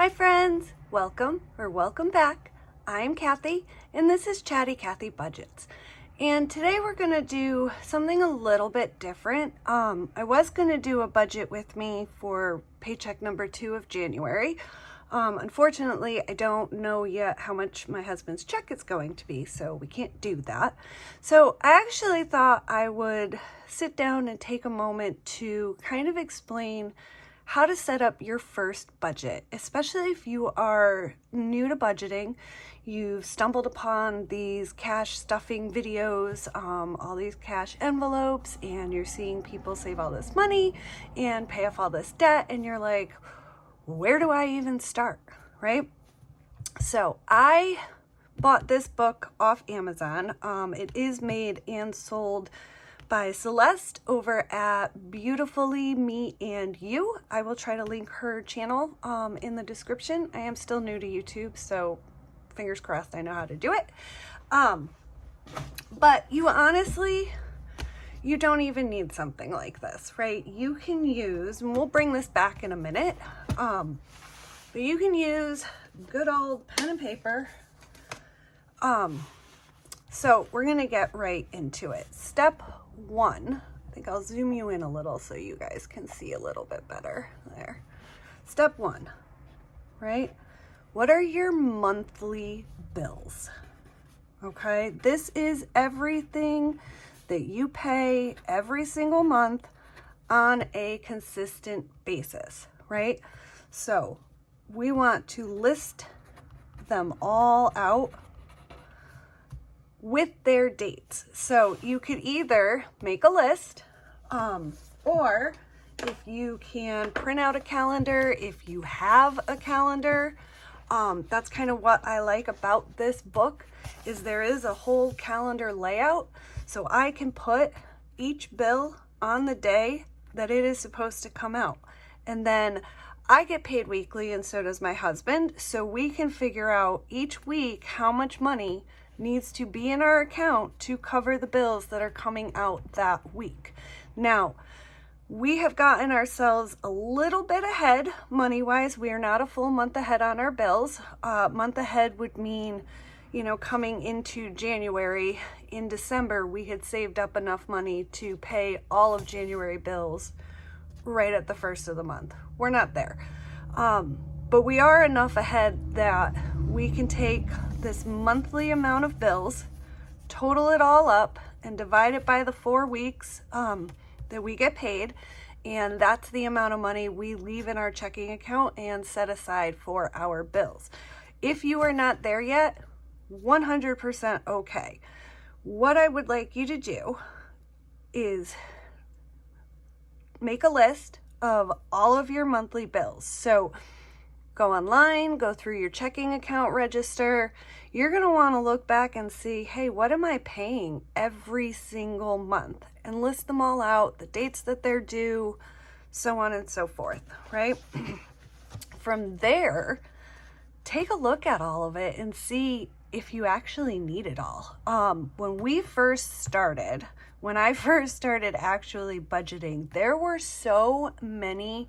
Hi friends, welcome back. I'm Kathy and this is Chatty Kathy Budgets. And today we're going to do something a little bit different. I was going to do a budget with me for paycheck number 2 of January. Unfortunately, I don't know yet how much my husband's check is going to be, so we can't do that. So I actually thought I would sit down and take a moment to kind of explain how to set up your first budget, especially if you are new to budgeting. You've stumbled upon these cash stuffing videos, all these cash envelopes, and you're seeing people save all this money and pay off all this debt, and you're like, where do I even start, right? So I bought this book off Amazon. It is made and sold by Celeste over at Beautifully Me and You. I will try to link her channel in the description. I am still new to YouTube, so fingers crossed I know how to do it. But you honestly, you don't even need something like this, right? You can use, and we'll bring this back in a minute, but you can use good old pen and paper. So we're gonna get right into it. Step 1, I think I'll zoom you in a little so you guys can see a little bit better there. Step 1, right? What are your monthly bills? Okay, this is everything that you pay every single month on a consistent basis, right? So we want to list them all out with their dates. So you could either make a list, or if you can print out a calendar, if you have a calendar. That's kind of what I like about this book, is there is a whole calendar layout, so I can put each bill on the day that it is supposed to come out. And then I get paid weekly, and so does my husband, so we can figure out each week how much money needs to be in our account to cover the bills that are coming out that week. Now, we have gotten ourselves a little bit ahead money-wise. We are not a full month ahead on our bills. Month ahead would mean, coming into January. In December, we had saved up enough money to pay all of January bills right at the first of the month. We're not there. But we are enough ahead that we can take this monthly amount of bills, total it all up, and divide it by the 4 weeks that we get paid, and that's the amount of money we leave in our checking account and set aside for our bills. If you are not there yet, 100% okay. What I would like you to do is make a list of all of your monthly bills. So go online, go through your checking account register. You're going to want to look back and see, hey, what am I paying every single month? And list them all out, the dates that they're due, so on and so forth, right? From there, take a look at all of it and see if you actually need it all. When I first started actually budgeting, there were so many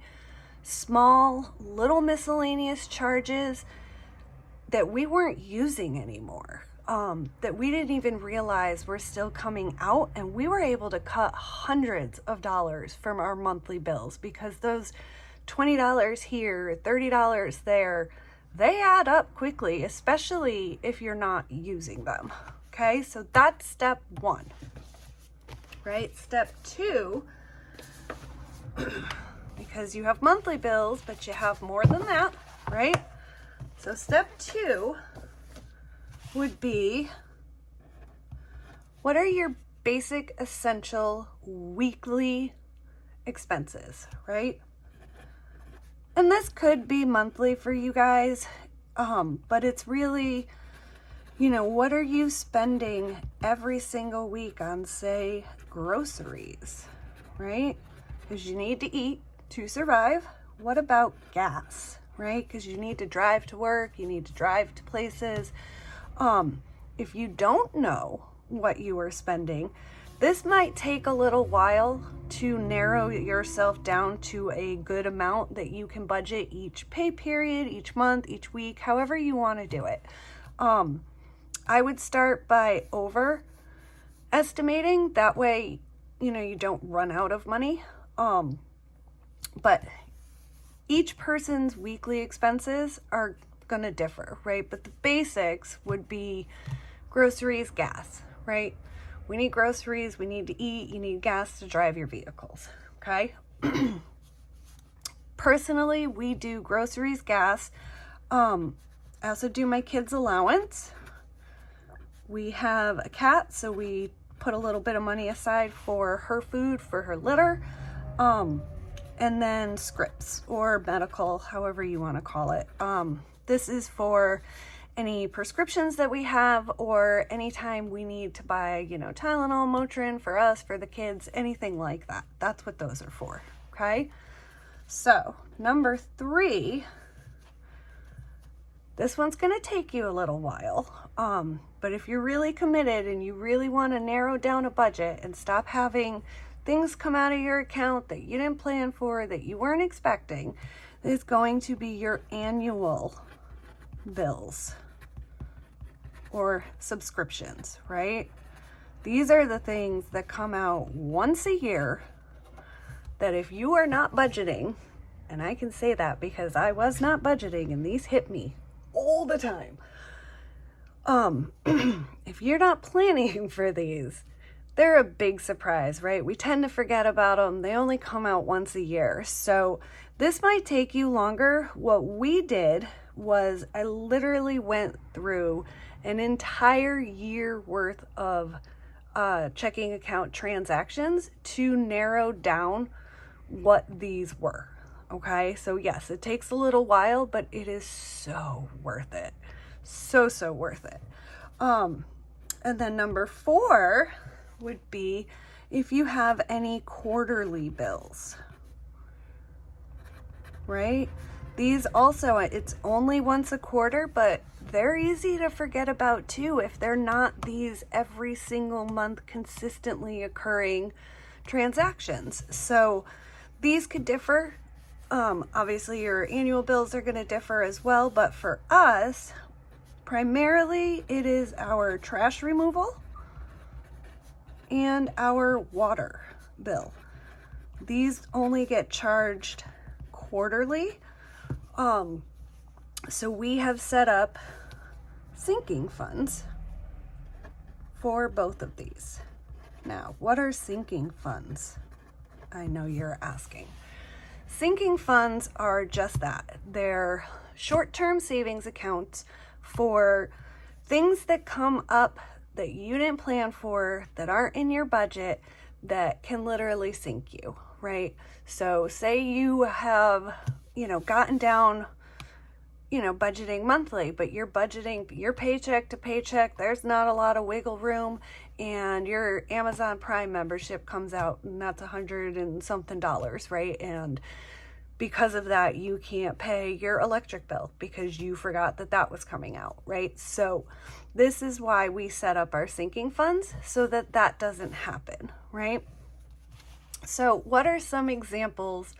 small little miscellaneous charges that we weren't using anymore, that we didn't even realize were still coming out, and we were able to cut hundreds of dollars from our monthly bills because those $20 here, $30 there, they add up quickly, especially if you're not using them. Okay, so that's step 1, right? Step 2, because you have monthly bills, but you have more than that, right? So step 2 would be, what are your basic essential weekly expenses, right? And this could be monthly for you guys, but it's really, what are you spending every single week on, say, groceries, right? Because you need to eat to survive. What about gas, right? Because you need to drive to work, you need to drive to places. If you don't know what you are spending, This might take a little while to narrow yourself down to a good amount that you can budget each pay period, each month, each week, however you want to do it. I would start by overestimating. That way, you don't run out of money. But each person's weekly expenses are going to differ, right? But the basics would be groceries, gas, right? We need groceries, we need to eat, you need gas to drive your vehicles, okay? Personally, we do groceries, gas. I also do my kids' allowance. We have a cat, so we put a little bit of money aside for her food, for her litter, and then scripts or medical, however you want to call it. This is for any prescriptions that we have, or anytime we need to buy, Tylenol, Motrin for us, for the kids, anything like that. That's what those are for, okay? So, number 3, this one's going to take you a little while, but if you're really committed and you really want to narrow down a budget and stop having things come out of your account that you didn't plan for, that you weren't expecting, is going to be your annual bills or subscriptions, right? These are the things that come out once a year that if you are not budgeting, and I can say that because I was not budgeting and these hit me all the time. If you're not planning for these, they're a big surprise, right? We tend to forget about them. They only come out once a year. So this might take you longer. What we did was I literally went through an entire year worth of checking account transactions to narrow down what these were. Okay, so yes, it takes a little while, but it is so worth it. So worth it. And then number 4 would be if you have any quarterly bills, right? These also, it's only once a quarter, but they're easy to forget about too if they're not these every single month consistently occurring transactions. So these could differ. Obviously your annual bills are going to differ as well, but for us, primarily it is our trash removal and our water bill. These only get charged quarterly. So we have set up sinking funds for both of these. Now, what are sinking funds? I know you're asking. Sinking funds are just that. They're short-term savings accounts for things that come up that you didn't plan for, that aren't in your budget, that can literally sink you, right? So say you have, gotten down, budgeting monthly, but you're budgeting your paycheck to paycheck. There's not a lot of wiggle room, and your Amazon Prime membership comes out and that's $100 and something, right? And because of that, you can't pay your electric bill because you forgot that was coming out, right? So this is why we set up our sinking funds, so that doesn't happen, right? So what are some examples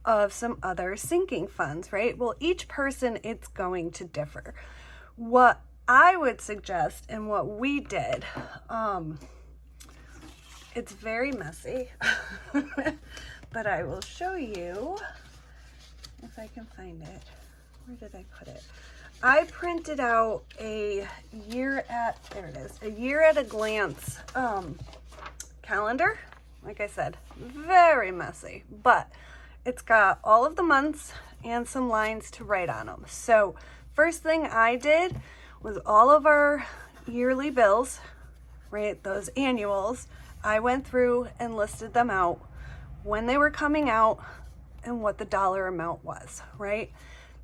of some other sinking funds, right? Well, each person, it's going to differ. What I would suggest and what we did, it's very messy, but I will show you if I can find it. Where did I put it? I printed out a year at a glance calendar. Like I said, very messy, but it's got all of the months and some lines to write on them. So first thing I did was all of our yearly bills, right, those annuals, I went through and listed them out, when they were coming out and what the dollar amount was, right?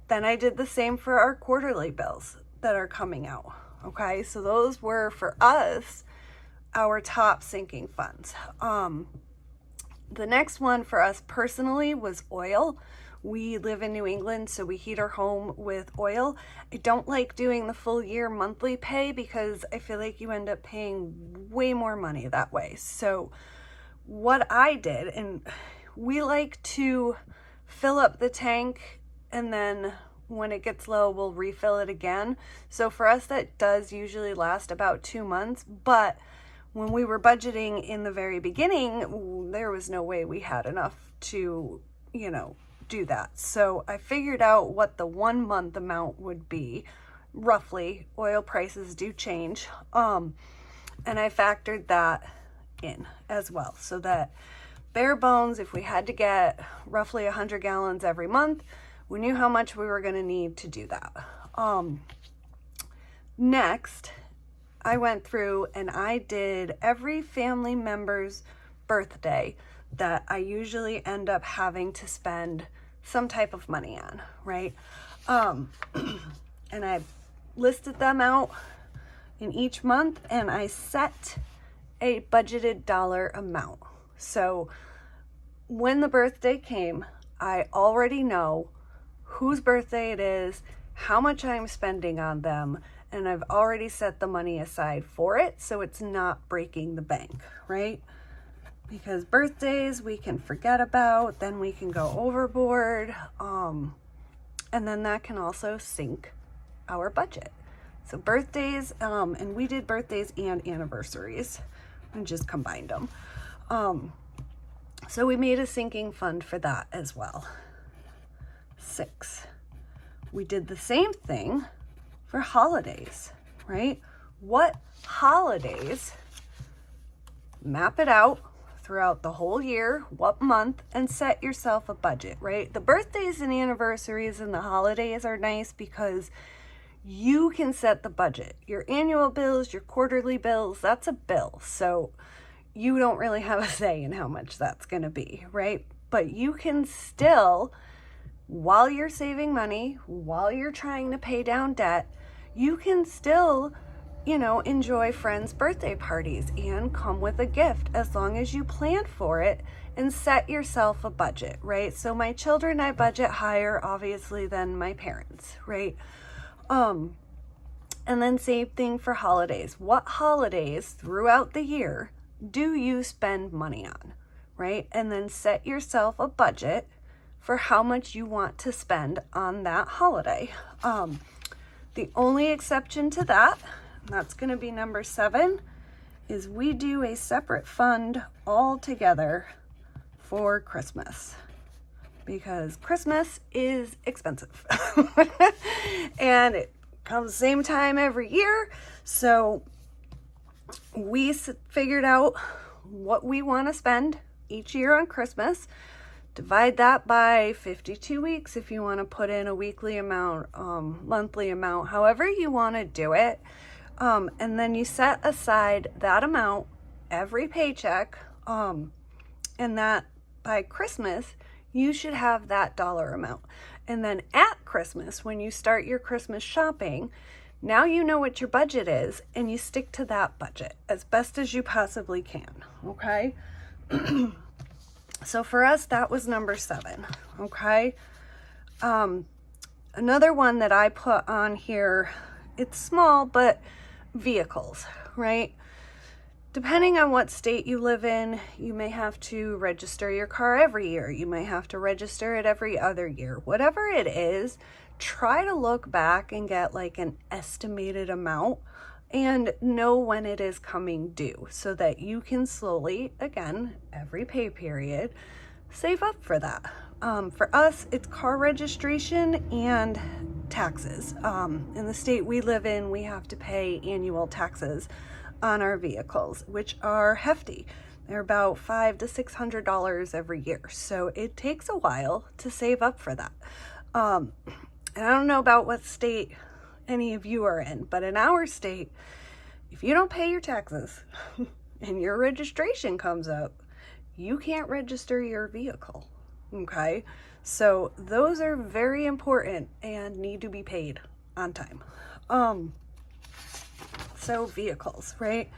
Then I did the same for our quarterly bills that are coming out, okay? So those were, for us, our top sinking funds. The next one for us personally was oil. We live in New England, so we heat our home with oil. I don't like doing the full year monthly pay because I feel like you end up paying way more money that way. So what I did, and we like to fill up the tank and then when it gets low, we'll refill it again. So for us, that does usually last about 2 months, but when we were budgeting in the very beginning, there was no way we had enough to, do that. So I figured out what the 1 month amount would be, roughly. Oil prices do change. And I factored that in as well, so that bare bones, if we had to get roughly 100 gallons every month, we knew how much we were going to need to do that. Next, I went through and I did every family member's birthday that I usually end up having to spend some type of money on, right? And I listed them out in each month and I set a budgeted dollar amount. So when the birthday came, I already know whose birthday it is, how much I'm spending on them, and I've already set the money aside for it, so it's not breaking the bank, right? Because birthdays we can forget about, then we can go overboard, and then that can also sink our budget. So birthdays, and we did birthdays and anniversaries and just combined them. So we made a sinking fund for that as well. 6. We did the same thing for holidays, right? What holidays? Map it out throughout the whole year, what month, and set yourself a budget, right? The birthdays and anniversaries and the holidays are nice because you can set the budget. Your annual bills, your quarterly bills, that's a bill. So you don't really have a say in how much that's going to be, right? But you can still, while you're saving money, while you're trying to pay down debt, you can still, enjoy friends' birthday parties and come with a gift as long as you plan for it and set yourself a budget, right? So my children, I budget higher, obviously, than my parents, right? And then same thing for holidays. What holidays throughout the year do you spend money on, right? And then set yourself a budget for how much you want to spend on that holiday. The only exception to that, and that's going to be number 7, is we do a separate fund all together for Christmas, because Christmas is expensive and it comes same time every year. So we figured out what we want to spend each year on Christmas. Divide that by 52 weeks if you want to put in a weekly amount, monthly amount, however you want to do it. And then you set aside that amount every paycheck, and that by Christmas, you should have that dollar amount. And then at Christmas, when you start your Christmas shopping, now you know what your budget is and you stick to that budget as best as you possibly can, okay? So for us, that was number 7, okay? Another one that I put on here, it's small, but vehicles, right? Depending on what state you live in, you may have to register your car every year. You may have to register it every other year. Whatever it is, try to look back and get like an estimated amount and know when it is coming due so that you can slowly, again, every pay period, save up for that. For us, it's car registration and taxes. In the state we live in, we have to pay annual taxes on our vehicles, which are hefty. They're about $500 to $600 every year. So it takes a while to save up for that. And I don't know about what state any of you are in, but in our state, if you don't pay your taxes and your registration comes up, you can't register your vehicle, okay? So those are very important and need to be paid on time. So vehicles, right?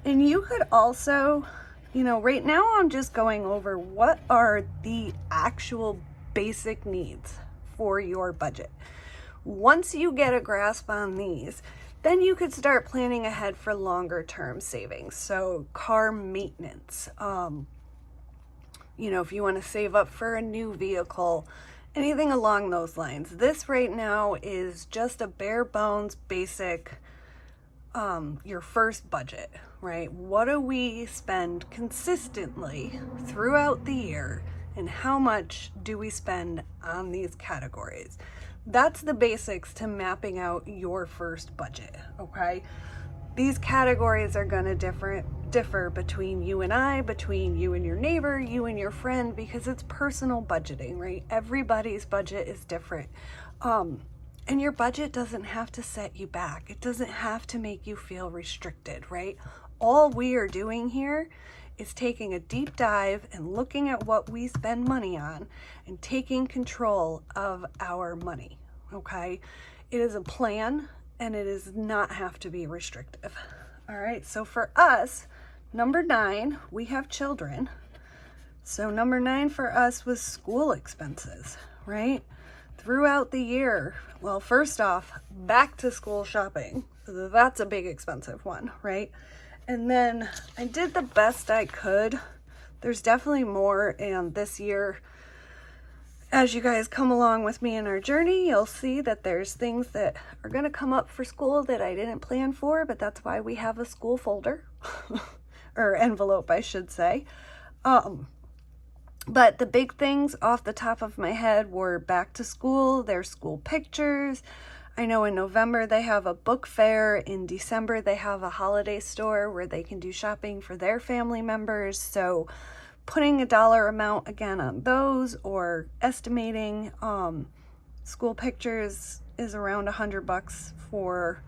And you could also, right now I'm just going over what are the actual basic needs for your budget. Once you get a grasp on these, then you could start planning ahead for longer term savings. So car maintenance, if you want to save up for a new vehicle, anything along those lines. This right now is just a bare bones basic, your first budget, right? What do we spend consistently throughout the year, and how much do we spend on these categories? That's the basics to mapping out your first budget, okay? These categories are going to differ between you and I, between you and your neighbor, you and your friend, because it's personal budgeting, right? Everybody's budget is different. And your budget doesn't have to set you back. It doesn't have to make you feel restricted, right? All we are doing here is taking a deep dive and looking at what we spend money on and taking control of our money, okay? It is a plan, and it does not have to be restrictive. All right, so for us, number 9, we have children. So number 9 for us was school expenses, right? Throughout the year, well, first off, back to school shopping. That's a big expensive one, right? And then I did the best I could. There's definitely more, and this year, as you guys come along with me in our journey, you'll see that there's things that are going to come up for school that I didn't plan for, but that's why we have a school folder, or envelope, I should say. But the big things off the top of my head were back to school, their school pictures. I know in November they have a book fair. In December they have a holiday store where they can do shopping for their family members. So putting a dollar amount again on those, or estimating, school pictures is around $100 for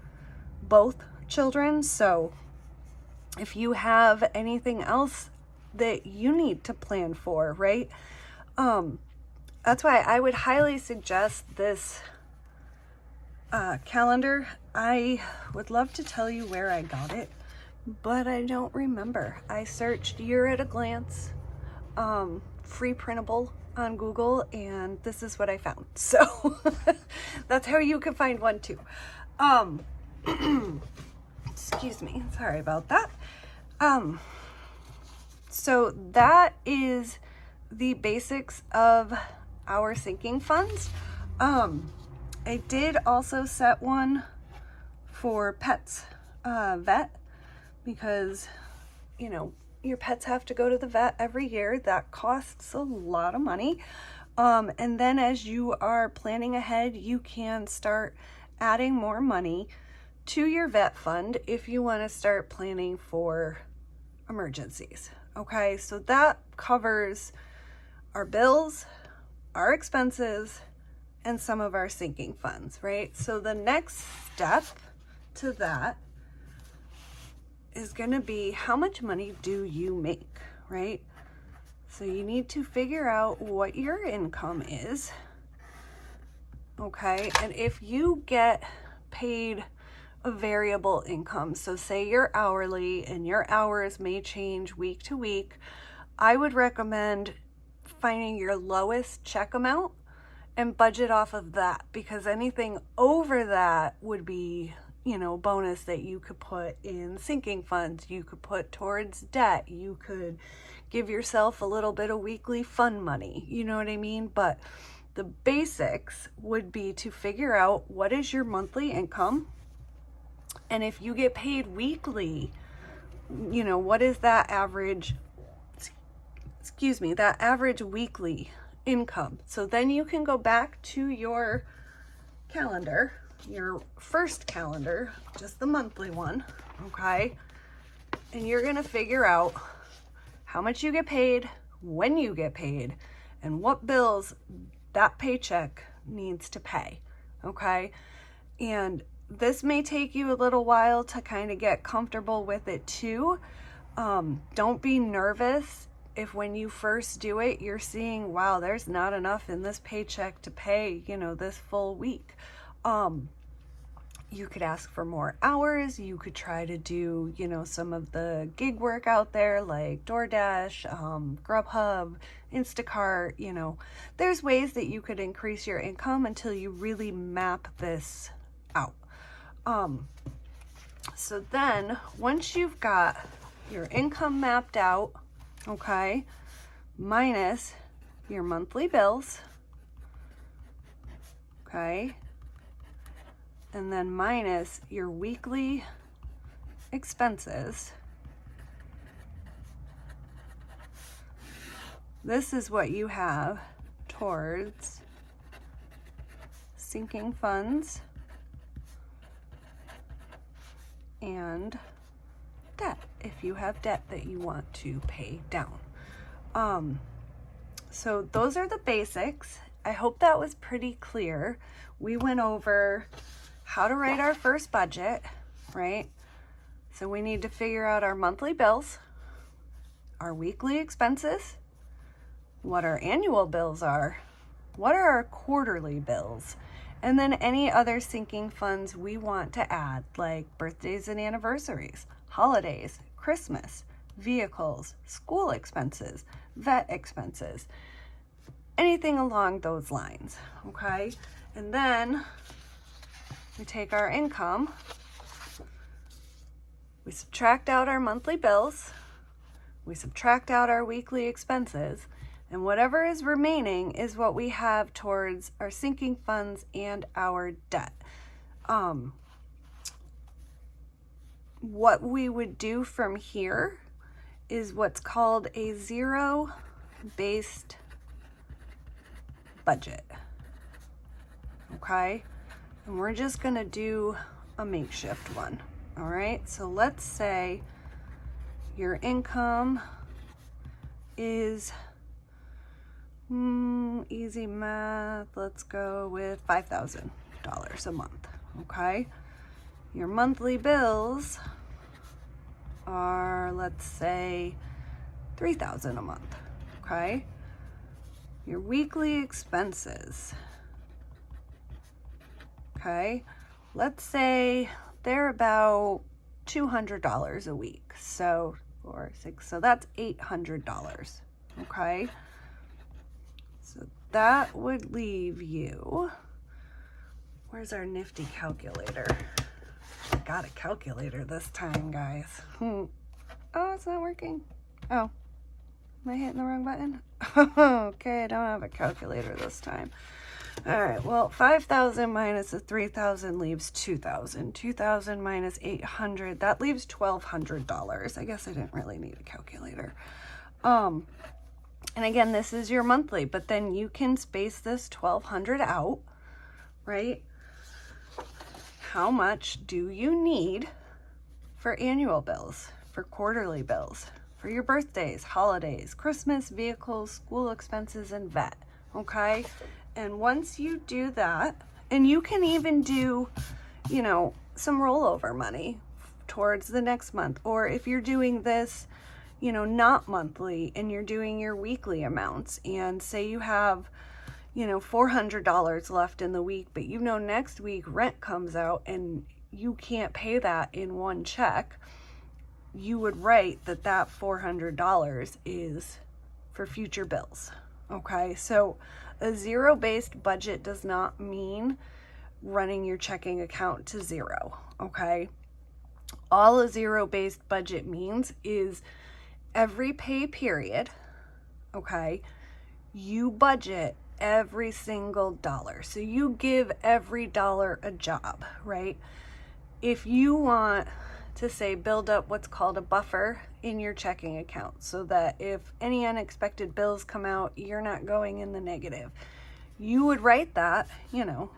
both children. So if you have anything else that you need to plan for, right? That's why I would highly suggest this calendar. I would love to tell you where I got it, but I don't remember. I searched year at a glance, free printable on Google, and this is what I found. So that's how you can find one too. Excuse me, sorry about that. So that is the basics of our sinking funds. I did also set one for pets, vet, because, your pets have to go to the vet every year. That costs a lot of money. And then as you are planning ahead, you can start adding more money to your vet fund if you want to start planning for emergencies. Okay, so that covers our bills, our expenses, and some of our sinking funds, right? So the next step to that is going to be, how much money do you make, right? So you need to figure out what your income is, okay? And if you get paid a variable income, so say you're hourly and your hours may change week to week, I would recommend finding your lowest check amount and budget off of that, because anything over that would be, bonus that you could put in sinking funds, you could put towards debt, you could give yourself a little bit of weekly fun money, you know what I mean? But the basics would be to figure out what is your monthly income, and if you get paid weekly, what is that average, that average weekly income. So then you can go back to your calendar, your first calendar, just the monthly one, okay? And you're gonna figure out how much you get paid, when you get paid, and what bills that paycheck needs to pay, okay? And this may take you a little while to kind of get comfortable with it too. Don't be nervous if when you first do it, you're seeing, wow, there's not enough in this paycheck to pay, this full week. You could ask for more hours. You could try to do, you know, some of the gig work out there like DoorDash, Grubhub, Instacart, you know. There's ways that you could increase your income until you really map this out. So then once you've got your income mapped out, okay, minus your monthly bills, okay, and then minus your weekly expenses, this is what you have towards sinking funds and debt, if you have debt that you want to pay down. So those are the basics. I hope that was pretty clear. We went over how to write our first budget, right? So we need to figure out our monthly bills, our weekly expenses, what our annual bills are, what are our quarterly bills, and then any other sinking funds we want to add, like birthdays and anniversaries, holidays, Christmas, vehicles, school expenses, vet expenses, anything along those lines, okay? And then we take our income, we subtract out our monthly bills, we subtract out our weekly expenses, and whatever is remaining is what we have towards our sinking funds and our debt. What we would do from here is what's called a zero-based budget, okay? And we're just gonna do a makeshift one, all right? So let's say your income is, easy math, let's go with $5,000 a month, okay? Your monthly bills are, let's say, $3,000 a month, okay? Your weekly expenses, okay? Let's say they're about $200 a week. So 4, 6, so that's $800, okay? So that would leave you, where's our nifty calculator? I got a calculator this time, guys. Oh, it's not working. Oh, am I hitting the wrong button? Okay, I don't have a calculator this time. All right, well, 5,000 minus the 3,000 leaves 2,000. 2,000 minus 800, that leaves $1,200. I guess I didn't really need a calculator. And again, this is your monthly, but then you can space this 1,200 out, right? How much do you need for annual bills, for quarterly bills, for your birthdays, holidays, Christmas, vehicles, school expenses, and vet, okay? And once you do that, and you can even do, you know, some rollover money towards the next month, or if you're doing this, you know, not monthly, and you're doing your weekly amounts, and say you have, you know, $400 left in the week, but you know next week rent comes out and you can't pay that in one check, you would write that that $400 is for future bills, okay? So a zero-based budget does not mean running your checking account to zero, okay? All a zero-based budget means is every pay period, okay, you budget every single dollar. So you give every dollar a job, right? If you want to, say, build up what's called a buffer in your checking account so that if any unexpected bills come out, you're not going in the negative, you would write that, you know,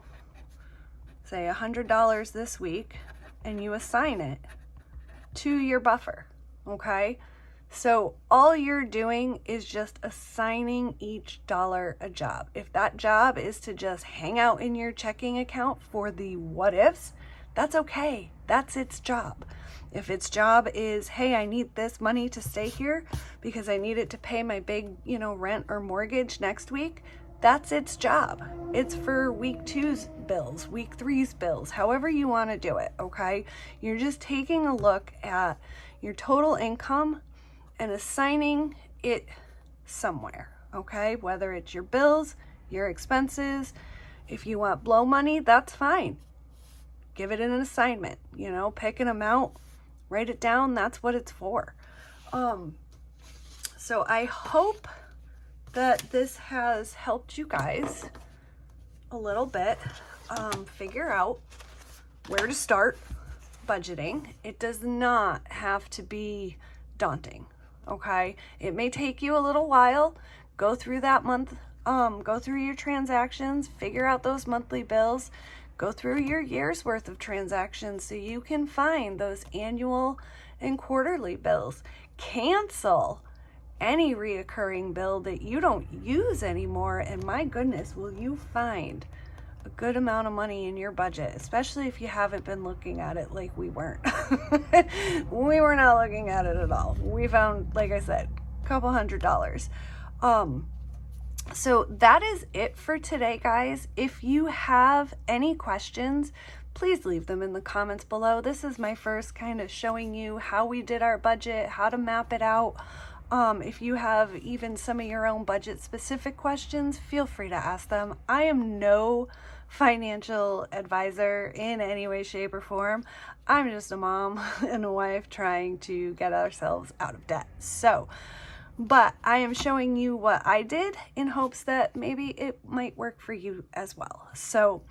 say $100 this week, and you assign it to your buffer, okay? So all you're doing is just assigning each dollar a job. If that job is to just hang out in your checking account for the what ifs, that's okay. That's its job. If its job is, hey, I need this money to stay here because I need it to pay my big, you know, rent or mortgage next week, That's its job. It's for week 2's bills, week 3's bills, however you want to do it, okay? You're just taking a look at your total income and assigning it somewhere, okay? Whether it's your bills, your expenses. If you want blow money, that's fine. Give it an assignment, you know, pick an amount, write it down. That's what it's for. So I hope that this has helped you guys a little bit figure out where to start budgeting. It does not have to be daunting, okay? It may take you a little while. Go through that month, go through your transactions, figure out those monthly bills, go through your year's worth of transactions so you can find those annual and quarterly bills. Cancel any reoccurring bill that you don't use anymore, and my goodness, will you find a good amount of money in your budget, especially if you haven't been looking at it like we weren't. We were not looking at it at all. We found, like I said, a couple $100. So that is it for today, guys. If you have any questions, please leave them in the comments below. This is my first kind of showing you how we did our budget, how to map it out. If you have even some of your own budget specific questions, feel free to ask them. I am no financial advisor in any way, shape, or form. I'm just a mom and a wife trying to get ourselves out of debt. But I am showing you what I did in hopes that maybe it might work for you as well. So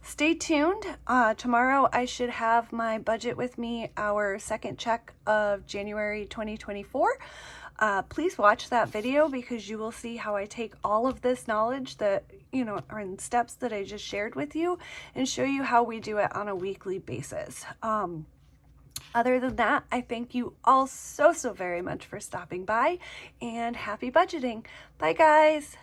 stay tuned. Tomorrow I should have my budget with me, our second check of January 2024. Please watch that video because you will see how I take all of this knowledge that, you know, are in steps that I just shared with you and show you how we do it on a weekly basis. Other than that, I thank you all so very much for stopping by, and happy budgeting. Bye, guys.